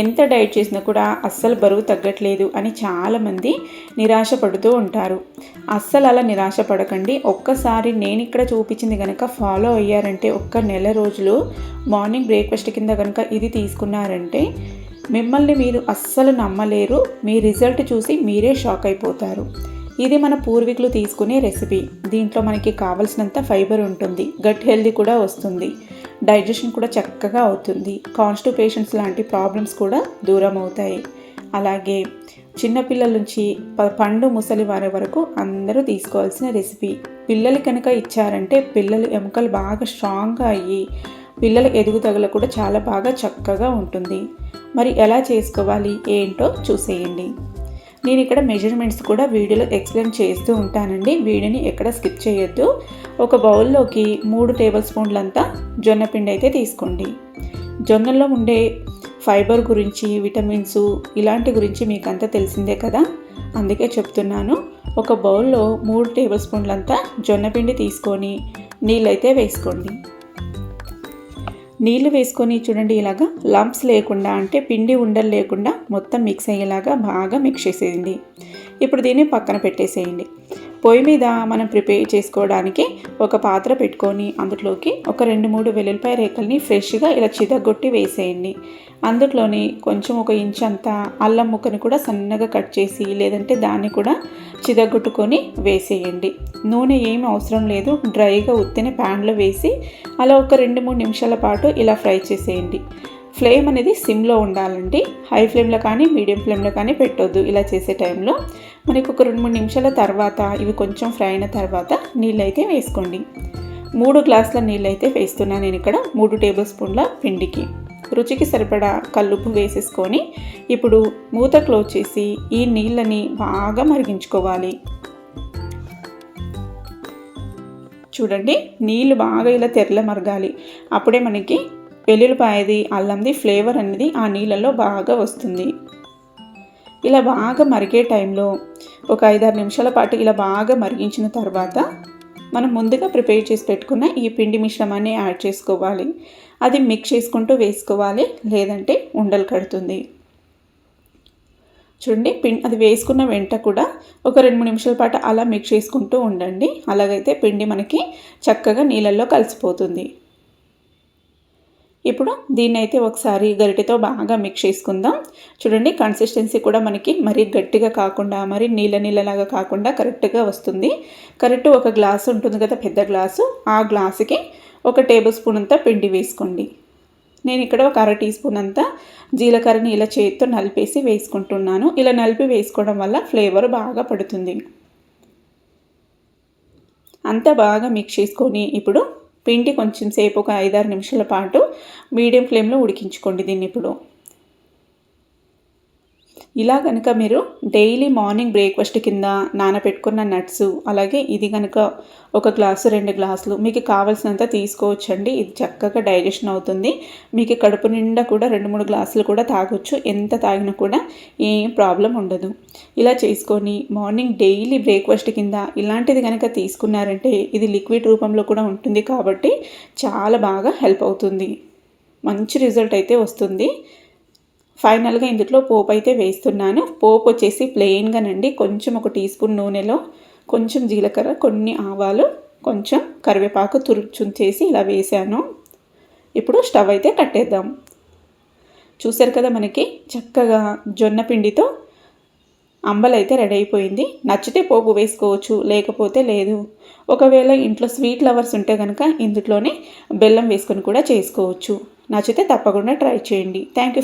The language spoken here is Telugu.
ఎంత డైట్ చేసినా కూడా అస్సలు బరువు తగ్గట్లేదు అని చాలామంది నిరాశ పడుతూ ఉంటారు. అస్సలు అలా నిరాశ పడకండి. ఒక్కసారి నేను ఇక్కడ చూపించింది కనుక ఫాలో అయ్యారంటే, ఒక్క నెల రోజులు మార్నింగ్ బ్రేక్ఫాస్ట్ కింద కనుక ఇది తీసుకున్నారంటే మిమ్మల్ని మీరు అస్సలు నమ్మలేరు. మీ రిజల్ట్ చూసి మీరే షాక్ అయిపోతారు. ఇది మన పూర్వీకులు తీసుకునే రెసిపీ. దీంట్లో మనకి కావలసినంత ఫైబర్ ఉంటుంది, గట్ హెల్దీ కూడా వస్తుంది, డైజెషన్ కూడా చక్కగా అవుతుంది, కాన్స్టిపేషన్స్ లాంటి ప్రాబ్లమ్స్ కూడా దూరం అవుతాయి. అలాగే చిన్నపిల్లల నుంచి పండు ముసలి వారి వరకు అందరూ తీసుకోవాల్సిన రెసిపీ. పిల్లలు కనుక ఇచ్చారంటే పిల్లలు ఎముకలు బాగా స్ట్రాంగ్గా అయ్యి పిల్లల ఎదుగుదల కూడా చాలా బాగా చక్కగా ఉంటుంది. మరి ఎలా చేసుకోవాలి ఏంటో చూసేయండి. నేను ఇక్కడ మెజర్మెంట్స్ కూడా వీడియోలో ఎక్స్ప్లెయిన్ చేస్తూ ఉంటానండి. వీడియోని ఎక్కడ స్కిప్ చేయొద్దు. ఒక బౌల్లోకి 3 టేబుల్ స్పూన్లంతా జొన్న పిండి అయితే తీసుకోండి. జొన్నల్లో ఉండే ఫైబర్ గురించి, విటమిన్స్ ఇలాంటి గురించి మీకు అంతా తెలిసిందే కదా, అందుకే చెప్తున్నాను. ఒక బౌల్లో 3 టేబుల్ స్పూన్లంతా జొన్న పిండి తీసుకొని నీళ్ళైతే వేసుకోండి. నీళ్ళు వేసుకొని చూడండి, ఇలాగా లంప్స్ లేకుండా, అంటే పిండి ఉండలు లేకుండా మొత్తం మిక్స్ అయ్యేలాగా బాగా మిక్స్ చేసేయండి. ఇప్పుడు దీన్ని పక్కన పెట్టేసేయండి. పొయ్యి మీద మనం ప్రిపేర్ చేసుకోవడానికి ఒక పాత్ర పెట్టుకొని అందులోకి ఒక 2-3 వెల్లుల్లిపాయ రేకల్ని ఫ్రెష్గా ఇలా చితగొట్టి వేసేయండి. అందులోని కొంచెం 1 ఇంచ్ అంతా అల్లం ముక్కని కూడా సన్నగా కట్ చేసి, లేదంటే దాన్ని కూడా చితగొట్టుకొని వేసేయండి. నూనె ఏమి అవసరం లేదు, డ్రైగా ఉత్తిన ప్యాన్లో వేసి అలా ఒక 2-3 నిమిషాల పాటు ఇలా ఫ్రై చేసేయండి. ఫ్లేమ్ అనేది సిమ్లో ఉండాలండి. హై ఫ్లేమ్లో కానీ మీడియం ఫ్లేమ్లో కానీ పెట్టొద్దు. ఇలా చేసే టైంలో మనకు ఒక 2-3 నిమిషాల తర్వాత ఇవి కొంచెం ఫ్రై అయిన తర్వాత నీళ్ళైతే వేసుకోండి. 3 గ్లాసుల నీళ్ళైతే వేస్తున్నాను నేను ఇక్కడ 3 టేబుల్ స్పూన్ల పిండికి. రుచికి సరిపడా కల్లుప్పు వేసేసుకొని ఇప్పుడు మూత క్లోజ్ చేసి ఈ నీళ్ళని బాగా మరిగించుకోవాలి. చూడండి, నీళ్ళు బాగా ఇలా తెరల మరగాలి. అప్పుడే మనకి వెల్లుల్లిపాయది, అల్లంది ఫ్లేవర్ అనేది ఆ నీళ్ళల్లో బాగా వస్తుంది. ఇలా బాగా మరిగే టైంలో ఒక 5-6 నిమిషాల పాటు ఇలా బాగా మరిగించిన తర్వాత మనం ముందుగా ప్రిపేర్ చేసి పెట్టుకున్న ఈ పిండి మిశ్రమాన్ని యాడ్ చేసుకోవాలి. అది మిక్స్ చేసుకుంటూ వేసుకోవాలి, లేదంటే ఉండలు కడుతుంది. చూడండి, అది వేసుకున్న వెంట కూడా ఒక 2-3 నిమిషాల పాటు అలా మిక్స్ చేసుకుంటూ ఉండండి. అలాగైతే పిండి మనకి చక్కగా నీళ్ళల్లో కలిసిపోతుంది. ఇప్పుడు దీన్ని అయితే ఒకసారి గరిటెతో బాగా మిక్స్ చేసుకుందాం. చూడండి, కన్సిస్టెన్సీ కూడా మనకి మరీ గట్టిగా కాకుండా మరీ నీళ్ళలాగా కాకుండా కరెక్ట్గా వస్తుంది. కరెక్ట్ ఒక గ్లాసు ఉంటుంది కదా, పెద్ద గ్లాసు, ఆ గ్లాసుకి 1 టేబుల్ స్పూన్ అంతా పిండి వేసుకోండి. నేను ఇక్కడ ఒక 1/2 టీ స్పూన్ అంతా జీలకర్రని ఇలా చేతితో నలిపేసి వేసుకుంటున్నాను. ఇలా నలిపి వేసుకోవడం వల్ల ఫ్లేవర్ బాగా పడుతుంది. అంతా బాగా మిక్స్ చేసుకొని ఇప్పుడు పిండి కొంచెం సేపు ఒక 5-6 నిమిషాల పాటు మీడియం ఫ్లేమ్లో ఉడికించుకోండి దీన్ని. ఇప్పుడు ఇలా కనుక మీరు డైలీ మార్నింగ్ బ్రేక్ఫాస్ట్ కింద నానబెట్టుకున్న నట్స్, అలాగే ఇది కనుక 1 గ్లాసు 2 గ్లాసులు మీకు కావాల్సినంత తీసుకోవచ్చండి. ఇది చక్కగా డైజెషన్ అవుతుంది. మీకు కడుపు నిండా కూడా 2-3 గ్లాసులు కూడా తాగొచ్చు. ఎంత తాగినా కూడా ఏం ప్రాబ్లం ఉండదు. ఇలా చేసుకొని మార్నింగ్ డైలీ బ్రేక్ఫాస్ట్ కింద ఇలాంటిది కనుక తీసుకున్నారంటే ఇది లిక్విడ్ రూపంలో కూడా ఉంటుంది కాబట్టి చాలా బాగా హెల్ప్ అవుతుంది. మంచి రిజల్ట్ అయితే వస్తుంది. ఫైనల్గా ఇందులో పోపు అయితే వేస్తున్నాను. పోపు వచ్చేసి ప్లెయిన్గానండి. కొంచెం 1 టీ స్పూన్ నూనెలో కొంచెం జీలకర్ర, కొన్ని ఆవాలు, కొంచెం కరివేపాకు తుంచేసి ఇలా వేసాను. ఇప్పుడు స్టవ్ అయితే కట్టేద్దాం. చూసారు కదా, మనకి చక్కగా జొన్న పిండితో అంబలి అయితే రెడీ అయిపోయింది. నచ్చితే పోపు వేసుకోవచ్చు, లేకపోతే లేదు. ఒకవేళ ఇంట్లో స్వీట్ లవర్స్ ఉంటే కనుక ఇందులోనే బెల్లం వేసుకొని కూడా చేసుకోవచ్చు. నచ్చితే తప్పకుండా ట్రై చేయండి. Thank you.